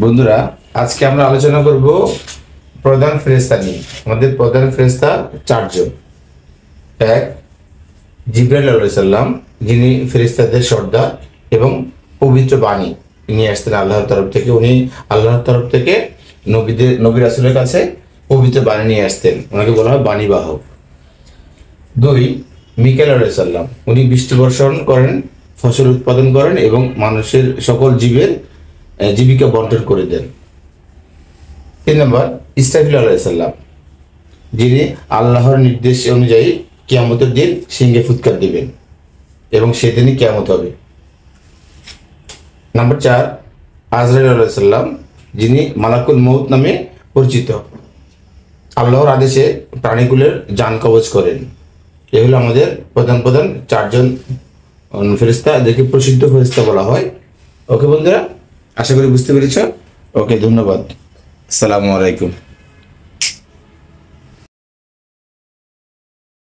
বন্ধুরা, আজকে আমরা আলোচনা করব প্রধান ফেরেশতা নিয়ে। আমাদের প্রধান ফেরেশতা চারজন। এক, জিবরাইল আলাইহিস সালাম, যিনি ফেরেশতাদের সর্দার এবং পবিত্র বাণী নিয়ে আসতেন আল্লাহর তরফ থেকে। উনি আল্লাহর তরফ থেকে নবী রাসূলের কাছে পবিত্র বাণী নিয়ে আসতেন, ওনাকে বলা হয় বাণীবাহক। দুই, মিকাইল আলাইহিস সালাম, উনি বৃষ্টি বর্ষণ করেন, ফসল উৎপাদন করেন এবং মানুষের সকল জীবের জীবিকা বন্টন করে দেন। 3 নম্বর, ইসরাফিল আলাইহিস সালাম, যিনি আল্লাহর নির্দেশ অনুযায়ী কিয়ামতের দিন সিংহে ফুৎকার দিবেন এবং সেদিনই কিয়ামত হবে। নাম্বার 4, আজরাইল আলাইহিস সালাম, যিনি মালাকুল মউত নামে পরিচিত, আল্লাহর আদেশে প্রাণীকুলের জান কবজ করেন। এ হলো আমাদের প্রধান প্রধান চারজন ফেরেশতা, যাদেরকে প্রসিদ্ধ ফেরেশতা বলা হয়। ওকে বন্ধুরা, আশা করি বুঝতে পেরেছ। ওকে, ধন্যবাদ। আসসালামু আলাইকুম।